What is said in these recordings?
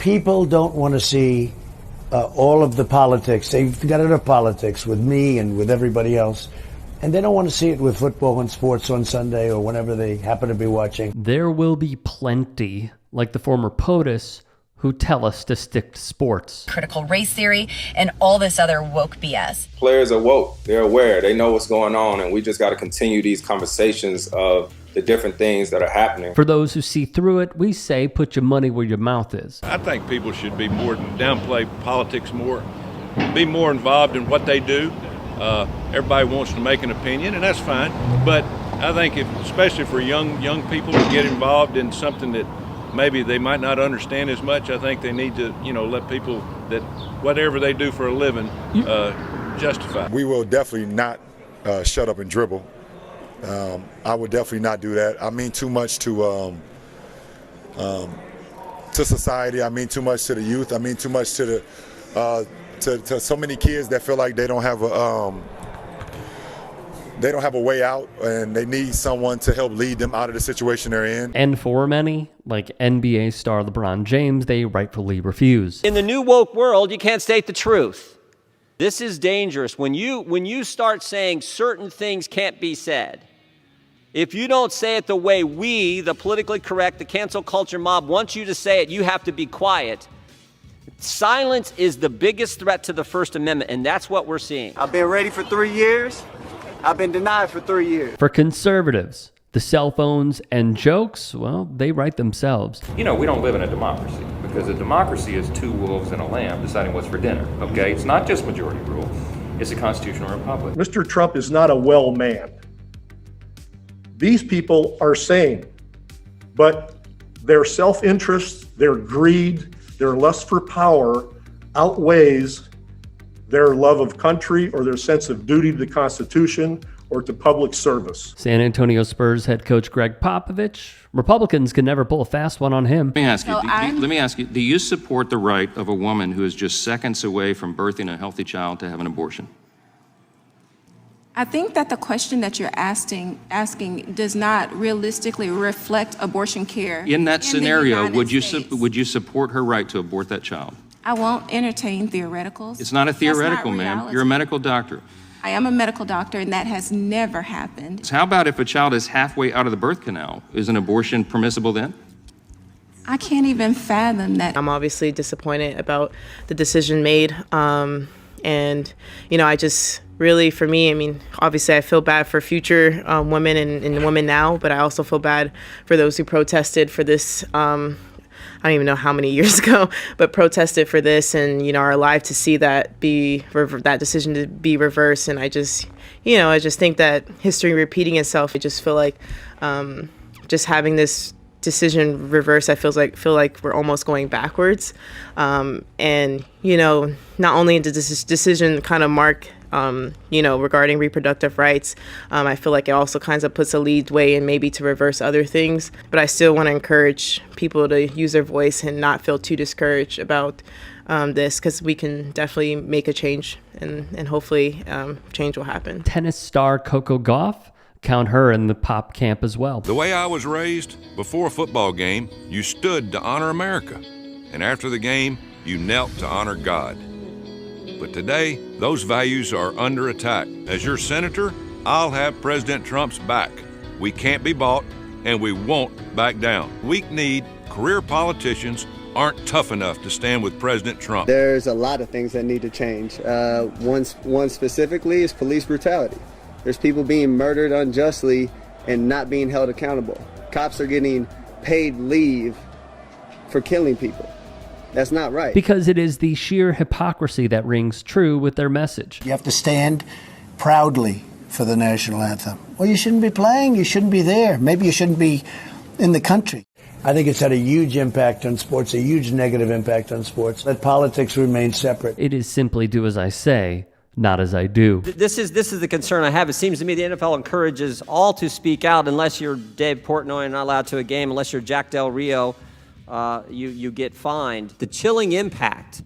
People don't want to see all of the politics. They've got enough politics with me and with everybody else. And they don't want to see it with football and sports on Sunday or whenever they happen to be watching. There will be plenty, like the former POTUS, who tell us to stick to sports. Critical race theory and all this other woke BS. Players are woke. They're aware. They know what's going on, and we just got to continue these conversations of the different things that are happening. For those who see through it, we say put your money where your mouth is. I think people should be more downplay politics more, be more involved in what they do. Everybody wants to make an opinion, and that's fine. But I think especially for young people to get involved in something that maybe they might not understand as much, I think they need to, let people that whatever they do for a living justify. We will definitely not shut up and dribble. I would definitely not do that. I mean too much to society. I mean too much to the youth. I mean too much to the to so many kids that feel like they don't have a way out, and they need someone to help lead them out of the situation they're in. And for many, like NBA star LeBron James, they rightfully refuse. In the new woke world, you can't state the truth. This is dangerous. When you start saying certain things can't be said, if you don't say it the way we, the politically correct, the cancel culture mob, wants you to say it, you have to be quiet. Silence is the biggest threat to the First Amendment, and that's what we're seeing. I've been ready for 3 years. I've been denied for 3 years. For conservatives, the cell phones and jokes, well, they write themselves. We don't live in a democracy, because a democracy is two wolves and a lamb deciding what's for dinner, okay? It's not just majority rule, it's a constitutional republic. Mr. Trump is not a well man. These people are sane, but their self-interest, their greed, their lust for power outweighs their love of country or their sense of duty to the Constitution or to public service. San Antonio Spurs head coach Greg Popovich, Republicans can never pull a fast one on him. Let me ask you, do you support the right of a woman who is just seconds away from birthing a healthy child to have an abortion? I think that the question that you're asking does not realistically reflect abortion care. In that scenario, would you support her right to abort that child? I won't entertain theoreticals. It's not a theoretical, ma'am. You're a medical doctor. I am a medical doctor, and that has never happened. So how about if a child is halfway out of the birth canal? Is an abortion permissible then? I can't even fathom that. I'm obviously disappointed about the decision made. And, I just really, for me, obviously I feel bad for future women and women now, but I also feel bad for those who protested for this. I don't even know how many years ago, but protested for this and, are alive to see that that decision to be reversed. And I just think that history repeating itself. I just feel like just having this decision reversed, I feel like we're almost going backwards. And, not only did this decision kind of mark regarding reproductive rights, I feel like it also kind of puts a lead way in maybe to reverse other things. But I still want to encourage people to use their voice and not feel too discouraged about this, because we can definitely make a change and hopefully change will happen. Tennis star Coco Gauff, count her in the pop camp as well. The way I was raised, before a football game, you stood to honor America. And after the game, you knelt to honor God. But today, those values are under attack. As your senator, I'll have President Trump's back. We can't be bought, and we won't back down. Weak-kneed, career politicians aren't tough enough to stand with President Trump. There's a lot of things that need to change. One specifically is police brutality. There's people being murdered unjustly and not being held accountable. Cops are getting paid leave for killing people. That's not right. Because it is the sheer hypocrisy that rings true with their message. You have to stand proudly for the national anthem. Well, you shouldn't be playing. You shouldn't be there. Maybe you shouldn't be in the country. I think it's had a huge impact on sports, a huge negative impact on sports. Let politics remain separate. It is simply do as I say, not as I do. This is the concern I have. It seems to me the NFL encourages all to speak out unless you're Dave Portnoy and not allowed to a game, unless you're Jack Del Rio. You get fined. The chilling impact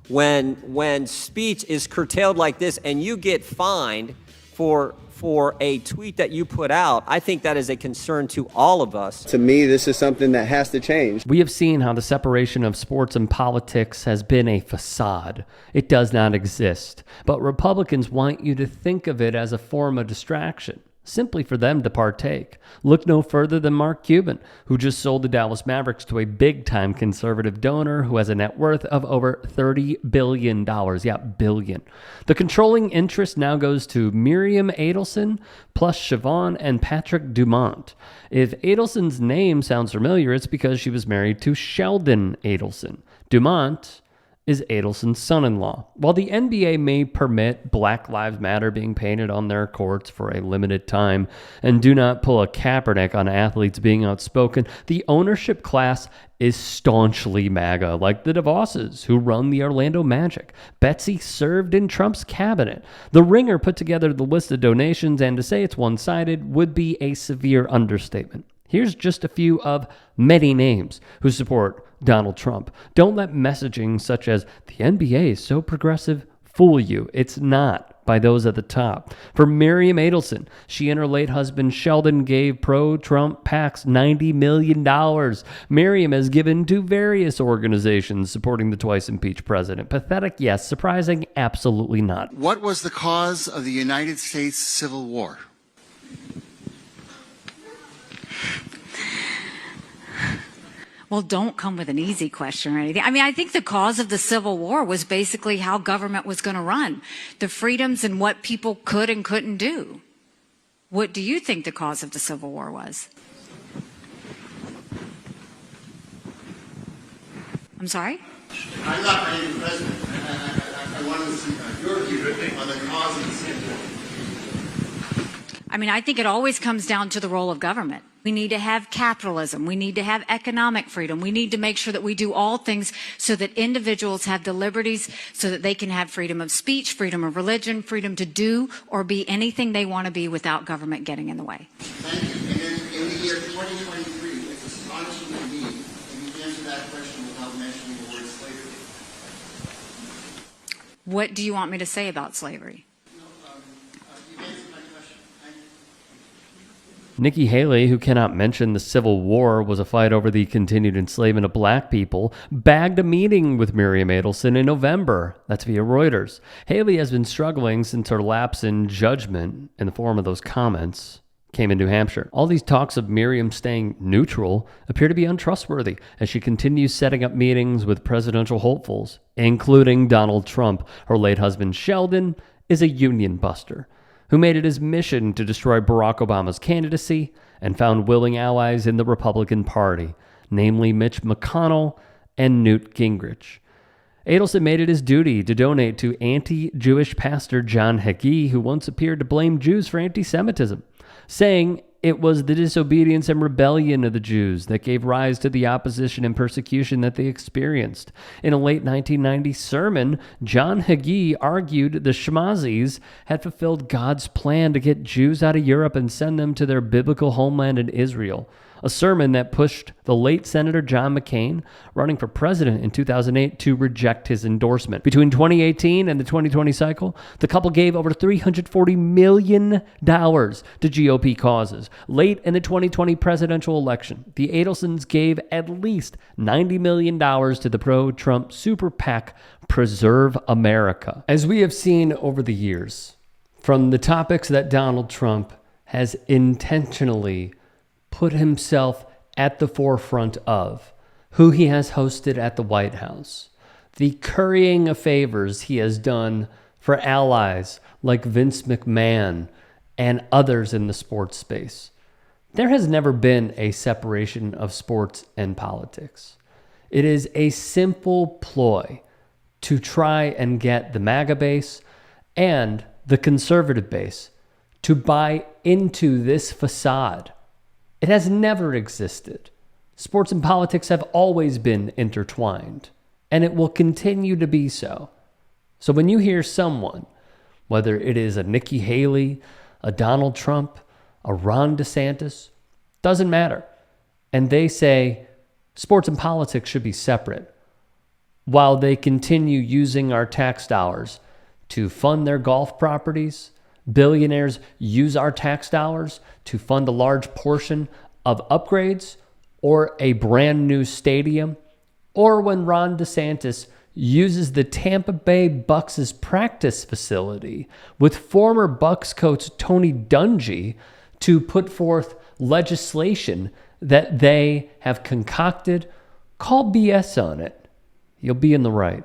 when speech is curtailed like this and you get fined for for a tweet that you put out, I think that is a concern to all of us. To me, this is something that has to change. We have seen how the separation of sports and politics has been a facade. It does not exist. But Republicans want you to think of it as a form of distraction, simply for them to partake. Look no further than Mark Cuban, who just sold the Dallas Mavericks to a big-time conservative donor who has a net worth of over $30 billion. Yeah, billion. The controlling interest now goes to Miriam Adelson, plus Siobhan and Patrick Dumont. If Adelson's name sounds familiar, it's because she was married to Sheldon Adelson. Dumont is Adelson's son-in-law. While the NBA may permit Black Lives Matter being painted on their courts for a limited time and do not pull a Kaepernick on athletes being outspoken, the ownership class is staunchly MAGA, like the DeVosses, who run the Orlando Magic. Betsy served in Trump's cabinet. The Ringer put together the list of donations, and to say it's one-sided would be a severe understatement. Here's just a few of many names who support Donald Trump. Don't let messaging such as the NBA is so progressive fool you. It's not, by those at the top. For Miriam Adelson, she and her late husband Sheldon gave pro-Trump PACs $90 million. Miriam has given to various organizations supporting the twice-impeached president. Pathetic, yes. Surprising, absolutely not. What was the cause of the United States Civil War? Well, don't come with an easy question or anything. I mean, I think the cause of the Civil War was basically how government was going to run, the freedoms and what people could and couldn't do. What do you think the cause of the Civil War was? I'm sorry? I'm not running for president. I want to see your view on the cause of the Civil War. I mean, I think it always comes down to the role of government. We need to have capitalism. We need to have economic freedom. We need to make sure that we do all things so that individuals have the liberties so that they can have freedom of speech, freedom of religion, freedom to do or be anything they want to be without government getting in the way. Thank you. And in the year 2023, it's astonishing to me that you answer that question without mentioning the word slavery. What do you want me to say about slavery? Nikki Haley, who cannot mention the Civil War was a fight over the continued enslavement of black people, bagged a meeting with Miriam Adelson in November. That's via Reuters. Haley has been struggling since her lapse in judgment in the form of those comments came in New Hampshire. All these talks of Miriam staying neutral appear to be untrustworthy as she continues setting up meetings with presidential hopefuls, including Donald Trump. Her late husband Sheldon is a union buster who made it his mission to destroy Barack Obama's candidacy and found willing allies in the Republican Party, namely Mitch McConnell and Newt Gingrich. Adelson made it his duty to donate to anti-Jewish pastor John Hagee, who once appeared to blame Jews for anti-Semitism, saying it was the disobedience and rebellion of the Jews that gave rise to the opposition and persecution that they experienced. In a late 1990 sermon, John Hagee argued the Schmazis had fulfilled God's plan to get Jews out of Europe and send them to their biblical homeland in Israel. A sermon that pushed the late Senator John McCain, running for president in 2008, to reject his endorsement. Between 2018 and the 2020 cycle, the couple gave over $340 million to GOP causes. Late in the 2020 presidential election, the Adelsons gave at least $90 million to the pro-Trump super PAC Preserve America. As we have seen over the years, from the topics that Donald Trump has intentionally put himself at the forefront of, who he has hosted at the White House, the currying of favors he has done for allies like Vince McMahon and others in the sports space. There has never been a separation of sports and politics. It is a simple ploy to try and get the MAGA base and the conservative base to buy into this facade. It has never existed. Sports and politics have always been intertwined, and it will continue to be so. So when you hear someone, whether it is a Nikki Haley, a Donald Trump, a Ron DeSantis, doesn't matter, and they say sports and politics should be separate, while they continue using our tax dollars to fund their golf properties, billionaires use our tax dollars to fund a large portion of upgrades or a brand new stadium, or when Ron DeSantis uses the Tampa Bay Bucks' practice facility with former Bucks coach Tony Dungy to put forth legislation that they have concocted, call BS on it. You'll be in the right.